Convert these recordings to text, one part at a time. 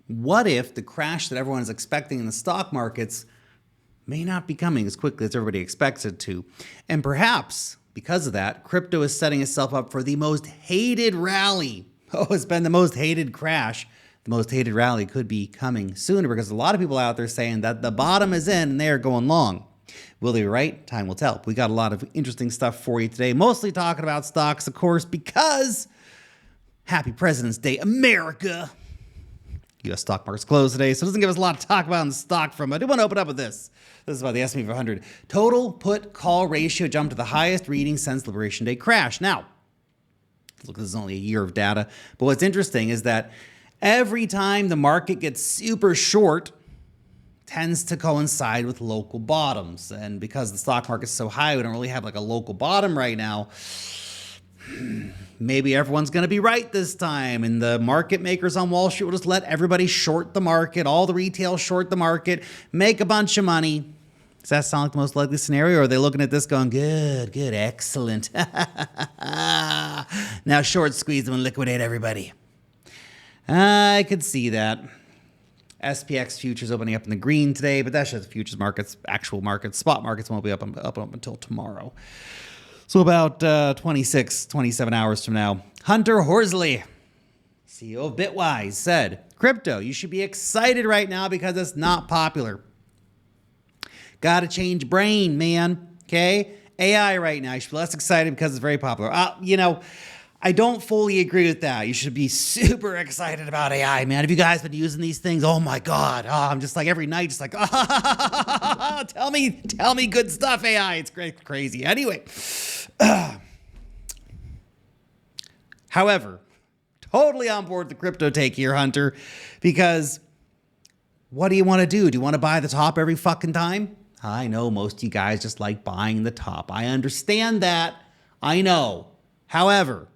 What if the crash that everyone is expecting in the stock markets may not be coming as quickly as everybody expects it to? And perhaps because of that, crypto is setting itself up for the most hated rally. Oh, it's been the most hated crash. The most hated rally could be coming sooner because a lot of people out there saying that the bottom is in and they're going long. Will they be right? Time will tell. We got a lot of interesting stuff for you today, mostly talking about stocks, of course, because happy President's Day, America. U.S. stock market's closed today, so it doesn't give us a lot to talk about in the stock from. I do want to open up with this. This is about the S&P 500. Total put-call ratio jumped to the highest reading since Liberation Day crash. Now, look, this is only a year of data, but what's interesting is that every time the market gets super short, tends to coincide with local bottoms. And because the stock market's so high, we don't really have like a local bottom right now. Maybe everyone's going to be right this time, and the market makers on Wall Street will just let everybody short the market, all the retail short the market, make a bunch of money. Does that sound like the most likely scenario, or are they looking at this going, good, excellent. Now short squeeze them and liquidate everybody. I could see that. SPX futures opening up in the green today, but that's just futures markets, actual markets. Spot markets won't be up until tomorrow. So about 27 hours from now, Hunter Horsley, CEO of Bitwise, said, crypto, you should be excited right now because it's not popular. Got to change brain, man. Okay? AI right now, you should be less excited because it's very popular. I don't fully agree with that. You should be super excited about AI, man. Have you guys been using these things? Oh my God. I'm just like every night, just like, tell me good stuff, AI. It's great, crazy. Anyway. However, totally on board the crypto take here, Hunter, because what do you want to do? Do you want to buy the top every fucking time? I know most of you guys just like buying the top. I understand that. I know. However,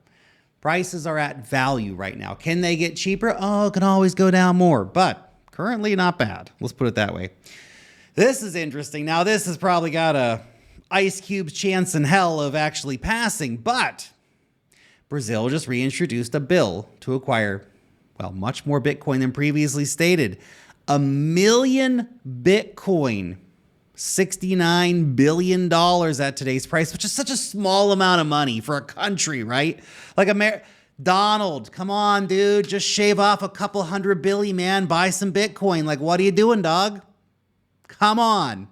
prices are at value right now. Can they get cheaper? Oh, it can always go down more, but currently not bad. Let's put it that way. This is interesting. Now, this has probably got a ice cube's chance in hell of actually passing, but Brazil just reintroduced a bill to acquire, well, much more Bitcoin than previously stated. 1 million Bitcoin, $69 billion at today's price, which is such a small amount of money for a country, right? Like Donald, come on, dude, just shave off a couple $100 billion, man, buy some Bitcoin. Like, what are you doing, dog? Come on.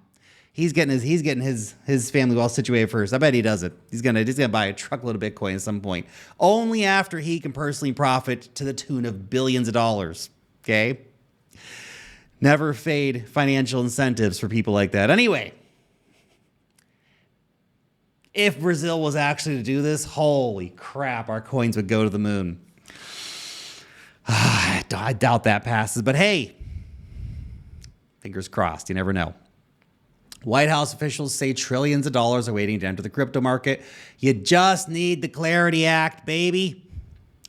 He's getting his family well situated first. I bet he does it. He's gonna buy a truckload of Bitcoin at some point. Only after he can personally profit to the tune of billions of dollars. Okay? Never fade financial incentives for people like that. Anyway, if Brazil was actually to do this, holy crap, our coins would go to the moon. I doubt that passes, but hey, fingers crossed. You never know. White House officials say trillions of dollars are waiting to enter the crypto market. You just need the Clarity Act, baby.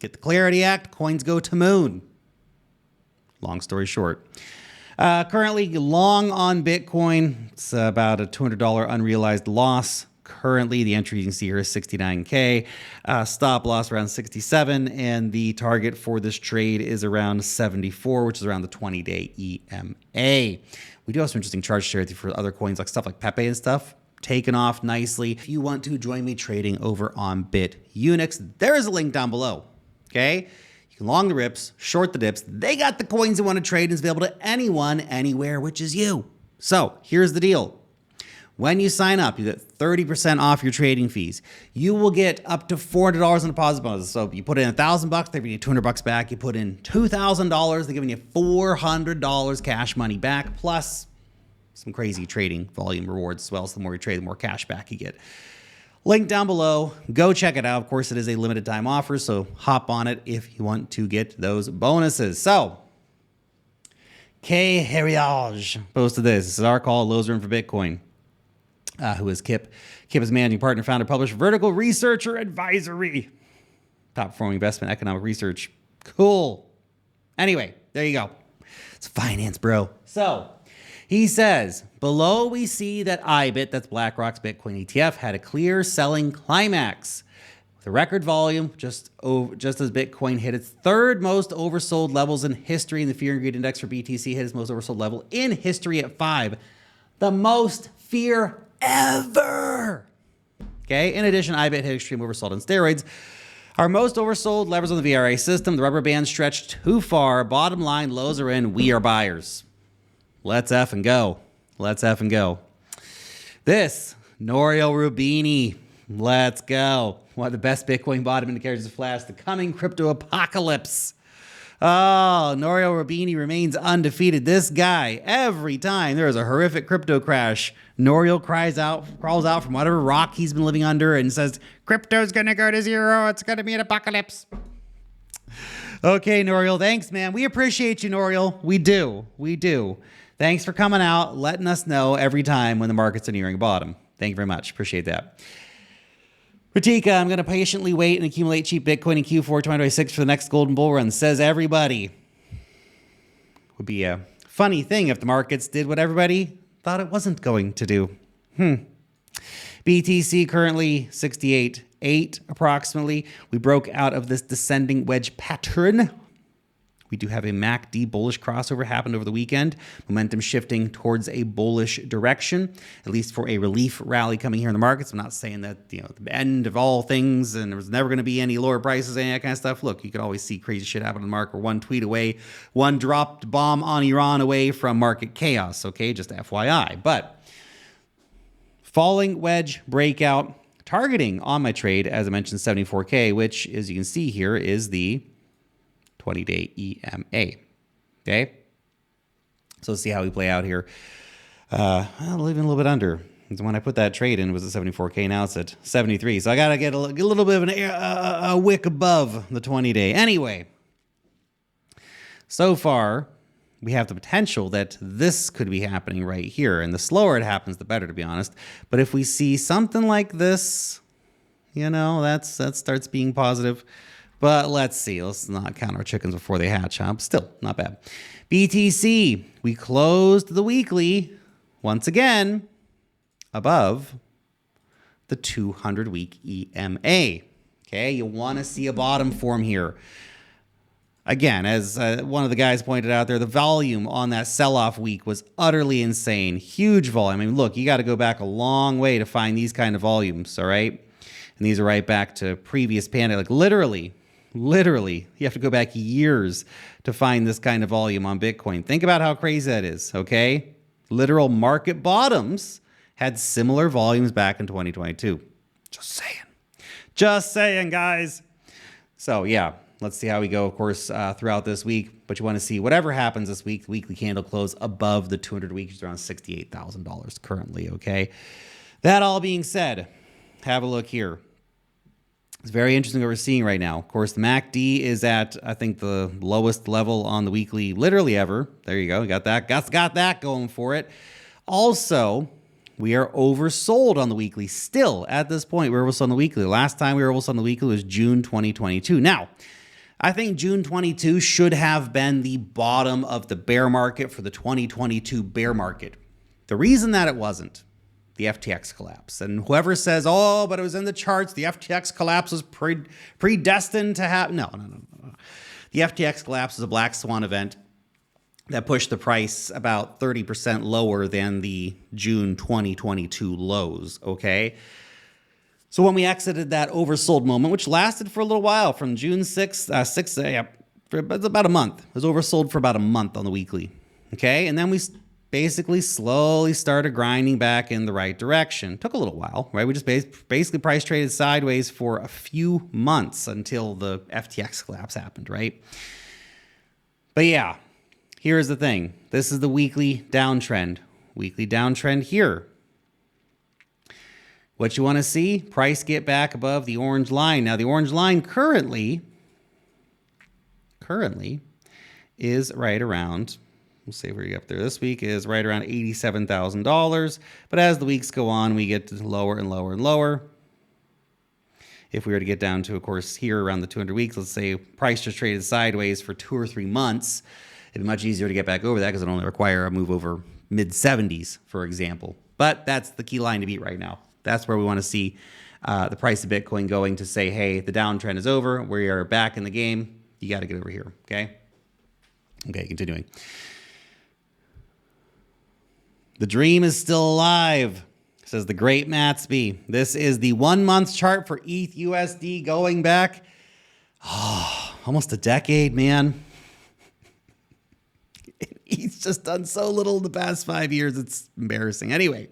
Get the Clarity Act, coins go to moon. Long story short. Currently long on Bitcoin. It's about a $200 unrealized loss. Currently, the entry you can see here is 69K. Stop loss around 67, and the target for this trade is around 74, which is around the 20-day EMA. We do have some interesting charts to share with you for other coins, like stuff like Pepe and stuff. Taken off nicely. If you want to join me trading over on BitUnix, there is a link down below. Okay? You can long the rips, short the dips. They got the coins you want to trade, and it's available to anyone, anywhere, which is you. So here's the deal. When you sign up, you get 30% off your trading fees. You will get up to $400 in deposit bonus. So you put in $1,000, they're giving you $200 back. You put in $2,000, they're giving you $400 cash money back, plus some crazy trading volume rewards as well. So the more you trade, the more cash back you get. Link down below. Go check it out. Of course, it is a limited time offer, so hop on it if you want to get those bonuses. So, K. Heriage posted this. This is our call, Lows Room for Bitcoin. Who is Kip? Kip is managing partner, founder, publisher, vertical researcher, advisory. Top performing investment, economic research. Cool. Anyway, there you go. It's finance, bro. So he says, below we see that IBIT, that's BlackRock's Bitcoin ETF, had a clear selling climax. with a record volume, just as Bitcoin hit its third most oversold levels in history, and the fear and greed index for BTC hit its most oversold level in history at 5. The most fear ever. Okay. In addition, IBIT hit extreme oversold on steroids. Our most oversold levers on the VRA system. The rubber band stretched too far. Bottom line, lows are in. We are buyers. Let's effing go. Let's effing go. This, Nouriel Rubini. Let's go. One of the best Bitcoin bottom indicators of flash. The coming crypto apocalypse. Oh, Nouriel Rubini remains undefeated. This guy, every time there is a horrific crypto crash, Nouriel crawls out from whatever rock he's been living under and says, crypto's going to go to zero. It's going to be an apocalypse. Okay, Nouriel, thanks, man. We appreciate you, Nouriel. We do. We do. Thanks for coming out, letting us know every time when the markets are nearing bottom. Thank you very much. Appreciate that. Ratika, I'm going to patiently wait and accumulate cheap Bitcoin in Q4 2026 for the next golden bull run, says everybody. Would be a funny thing if the markets did what everybody thought it wasn't going to do. BTC currently 68.8 approximately. We broke out of this descending wedge pattern. We do have a MACD bullish crossover happened over the weekend. Momentum shifting towards a bullish direction, at least for a relief rally coming here in the markets. I'm not saying that, the end of all things and there's never going to be any lower prices, any of that kind of stuff. Look, you could always see crazy shit happen in the market. We're one tweet away, one dropped bomb on Iran away from market chaos. Okay, just FYI. But falling wedge breakout, targeting on my trade, as I mentioned, 74K, which, as you can see here, is the 20-day EMA. Okay. So let's see how we play out here. Well, even a little bit under. When I put that trade in, it was at 74K. Now it's at 73. So I got to get a little bit of a wick above the 20-day. Anyway, so far, we have the potential that this could be happening right here. And the slower it happens, the better, to be honest. But if we see something like this, that starts being positive. But let's see. Let's not count our chickens before they hatch, huh? Still, not bad. BTC, we closed the weekly, once again, above the 200-week EMA. Okay, you want to see a bottom form here. Again, as one of the guys pointed out there, the volume on that sell-off week was utterly insane. Huge volume. I mean, look, you got to go back a long way to find these kind of volumes, all right? And these are right back to previous pandemic. Like literally, you have to go back years to find this kind of volume on Bitcoin. Think about how crazy that is, okay? Literal market bottoms had similar volumes back in 2022. Just saying, guys. So, yeah, let's see how we go, of course, throughout this week. But you want to see whatever happens this week, the weekly candle close above the 200-week, which is around $68,000 currently, okay? That all being said, have a look here. It's very interesting what we're seeing right now. Of course, the MACD is at, I think, the lowest level on the weekly literally ever. There you go. Got that. Got that going for it. Also, we are oversold on the weekly. Still, at this point, we're oversold on the weekly. The last time we were oversold on the weekly was June 2022. Now, I think June 22 should have been the bottom of the bear market for the 2022 bear market. The reason that it wasn't, the FTX collapse. And whoever says, oh, but it was in the charts, the FTX collapse was predestined to happen. No. The FTX collapse is a black swan event that pushed the price about 30% lower than the June 2022 lows, okay? So when we exited that oversold moment, which lasted for a little while, from June 6th, for about a month. It was oversold for about a month on the weekly, okay? And then we basically slowly started grinding back in the right direction. Took a little while, right? We just basically price traded sideways for a few months until the FTX collapse happened, right? But yeah, here's the thing. This is the weekly downtrend. Weekly downtrend here. What you want to see? Price get back above the orange line. Now, the orange line currently is right around, we'll say where you up there this week, is right around $87,000. But as the weeks go on, we get lower and lower and lower. If we were to get down to, of course, here around the 200 weeks, let's say price just traded sideways for 2 or 3 months, it'd be much easier to get back over that because it only require a move over mid-70s, for example. But that's the key line to beat right now. That's where we want to see the price of Bitcoin going to say, hey, the downtrend is over. We are back in the game. You got to get over here. Okay. Okay. Continuing. The dream is still alive, says the great Matsby. This is the 1 month chart for ETH USD going back almost a decade, man. He's just done so little in the past 5 years. It's embarrassing. Anyway,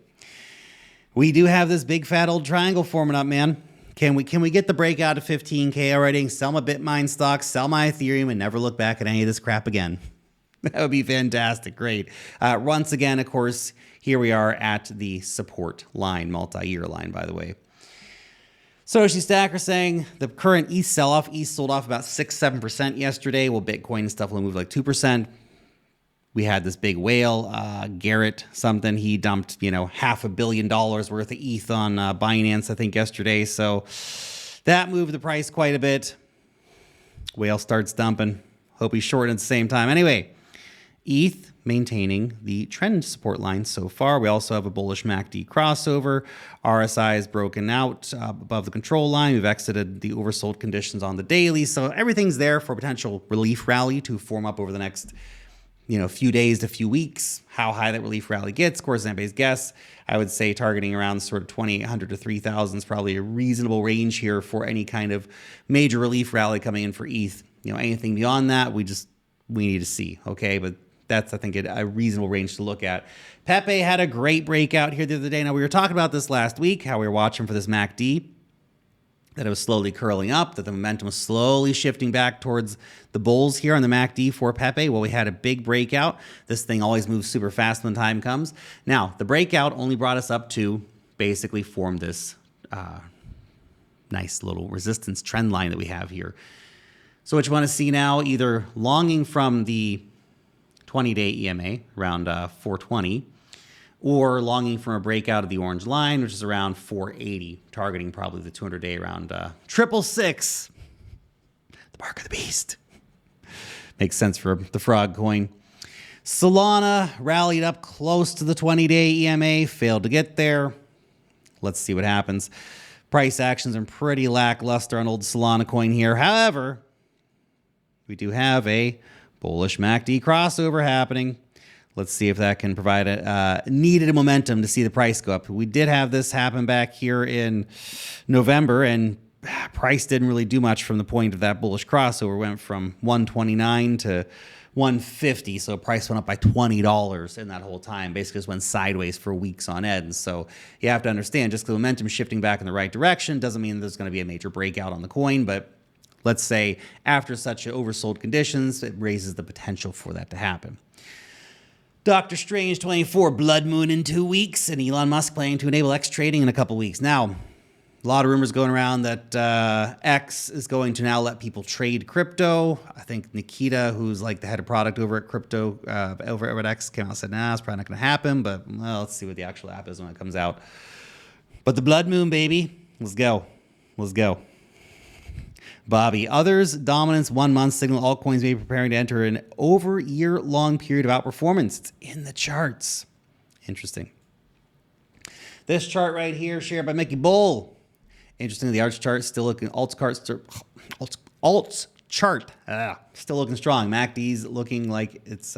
we do have this big fat old triangle forming up, man. Can we get the breakout to 15K already? Sell my Bitmine stocks, sell my Ethereum, and never look back at any of this crap again. That would be fantastic. Great. Once again, of course, here we are at the support line, multi-year line, by the way. So Stacker saying the current ETH sell-off, ETH sold off about 6-7% yesterday. Well, Bitcoin and stuff will move like 2%. We had this big whale, Garrett something. He dumped, $500 million worth of ETH on Binance, I think, yesterday. So that moved the price quite a bit. Whale starts dumping. Hope he's short at the same time. Anyway, ETH maintaining the trend support line so far. We also have a bullish MACD crossover. RSI is broken out above the control line. We've exited the oversold conditions on the daily. So everything's there for a potential relief rally to form up over the next few days to few weeks. How high that relief rally gets, of course, anybody's guess. I would say targeting around sort of 2,800 to 3,000 is probably a reasonable range here for any kind of major relief rally coming in for ETH. Anything beyond that, we need to see. Okay, but that's, I think, a reasonable range to look at. Pepe had a great breakout here the other day. Now, we were talking about this last week, how we were watching for this MACD, that it was slowly curling up, that the momentum was slowly shifting back towards the bulls here on the MACD for Pepe. Well, we had a big breakout. This thing always moves super fast when time comes. Now, the breakout only brought us up to basically form this nice little resistance trend line that we have here. So what you want to see now, either longing from the 20-day EMA around 420, or longing from a breakout of the orange line, which is around 480, targeting probably the 200-day around 666, the mark of the beast. Makes sense for the frog coin. Solana rallied up close to the 20-day EMA, failed to get there. Let's see what happens. Price actions are pretty lackluster on old Solana coin here. However, we do have a bullish MACD crossover happening. Let's see if that can provide a needed momentum to see the price go up. We did have this happen back here in November, and price didn't really do much from the point of that bullish crossover. Went from 129 to 150, so price went up by $20 in that whole time. Basically, just went sideways for weeks on end. So you have to understand, just the momentum shifting back in the right direction doesn't mean there's going to be a major breakout on the coin, but let's say after such oversold conditions, it raises the potential for that to happen. Doctor Strange 24, blood moon in 2 weeks, and Elon Musk planning to enable X trading in a couple weeks. Now, a lot of rumors going around that X is going to now let people trade crypto. I think Nikita, who's like the head of product over at crypto, over at X, came out and said, nah, it's probably not going to happen, but well, let's see what the actual app is when it comes out. But the blood moon, baby, let's go. Let's go. Bobby, others dominance 1 month signal altcoins may be preparing to enter an over year-long period of outperformance. It's in the charts. Interesting. This chart right here, shared by Mickey Bull. Interesting, the arch chart still looking, alts chart, still looking strong. MACD's looking like it's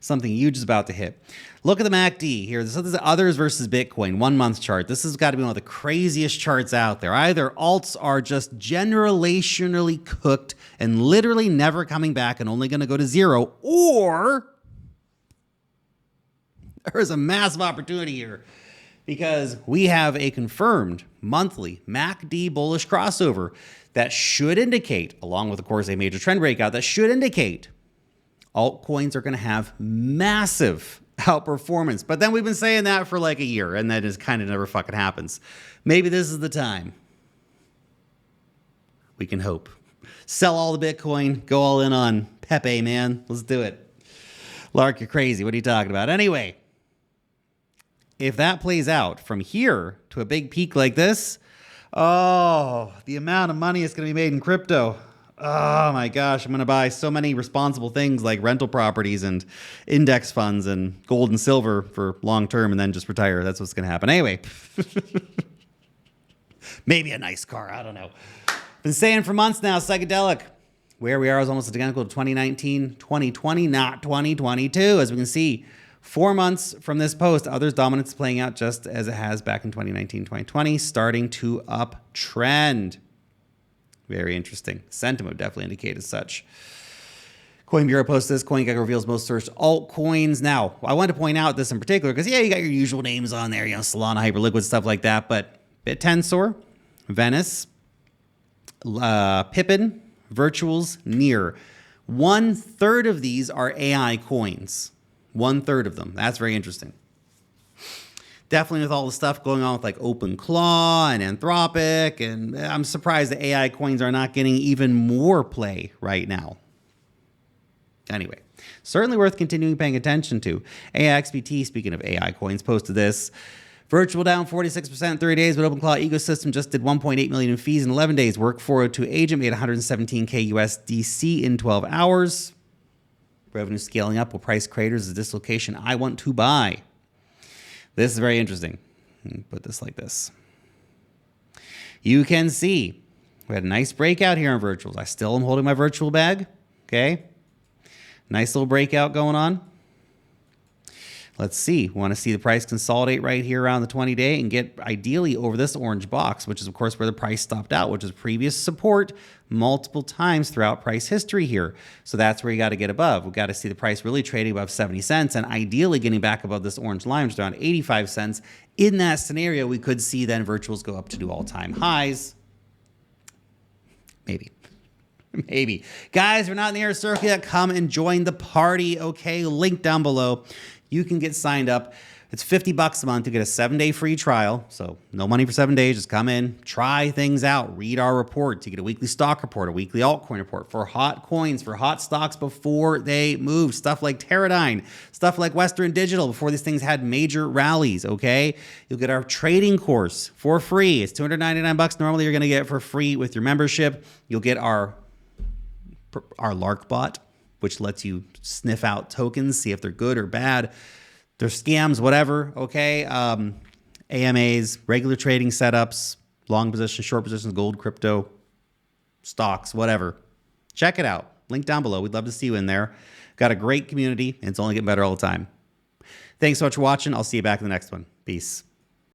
something huge is about to hit. Look at the MACD here. This is others versus Bitcoin, 1 month chart. This has got to be one of the craziest charts out there. Either alts are just generationally cooked and literally never coming back and only going to go to zero, or there is a massive opportunity here because we have a confirmed monthly MACD bullish crossover that should indicate, along with, of course, a major trend breakout, that should indicate altcoins are going to have massive outperformance. But then we've been saying that for like a year, and that is kind of never fucking happens. Maybe this is the time. We can hope. Sell all the Bitcoin, go all in on Pepe, man. Let's do it. Lark, you're crazy. What are you talking about? Anyway, if that plays out from here to a big peak like this, oh, the amount of money is going to be made in crypto. Oh my gosh, I'm going to buy so many responsible things like rental properties and index funds and gold and silver for long term and then just retire. That's what's going to happen. Anyway, Maybe a nice car. I don't know. Been saying for months now, psychedelic. Where we are is almost identical to 2019, 2020, not 2022. As we can see, 4 months from this post, others' dominance playing out just as it has back in 2019, 2020, starting to uptrend. Very interesting. Sentiment definitely indicated such. Coin Bureau posts this. CoinGecko reveals most searched altcoins. Now, I want to point out this in particular because, yeah, you got your usual names on there, Solana, Hyperliquid, stuff like that. But BitTensor, Venice, Pippin, Virtuals, Near. 1/3 of these are AI coins. 1/3 of them. That's very interesting. Definitely with all the stuff going on with like OpenClaw and Anthropic, and I'm surprised the AI coins are not getting even more play right now. Anyway, certainly worth continuing paying attention to. AIXBT, speaking of AI coins, posted this. Virtual down 46% in 30 days, but OpenClaw ecosystem just did 1.8 million in fees in 11 days. Work 402 agent made 117K USDC in 12 hours. Revenue scaling up will price creators as a dislocation I want to buy. This is very interesting. Put this like this. You can see we had a nice breakout here on virtuals. I still am holding my virtual bag. Okay. Nice little breakout going on. Let's see. We want to see the price consolidate right here around the 20-day and get ideally over this orange box, which is, of course, where the price stopped out, which is previous support multiple times throughout price history here. So that's where you got to get above. We've got to see the price really trading above 70 cents and ideally getting back above this orange line, which is around 85 cents. In that scenario, we could see then virtuals go up to do all-time highs. Maybe. Maybe. Guys, if you're not in the air circle yet, come and join the party, okay? Link down below. You can get signed up. It's $50 a month to get a 7-day free trial. So no money for 7 days. Just come in, try things out, read our reports. You get a weekly stock report, a weekly altcoin report for hot coins, for hot stocks before they move. Stuff like Teradyne, stuff like Western Digital before these things had major rallies, okay? You'll get our trading course for free. It's $299 normally. You're going to get it for free with your membership. You'll get our Lark bot, which lets you sniff out tokens, see if they're good or bad. They're scams, whatever, okay? AMAs, regular trading setups, long positions, short positions, gold, crypto, stocks, whatever. Check it out. Link down below. We'd love to see you in there. Got a great community, and it's only getting better all the time. Thanks so much for watching. I'll see you back in the next one. Peace.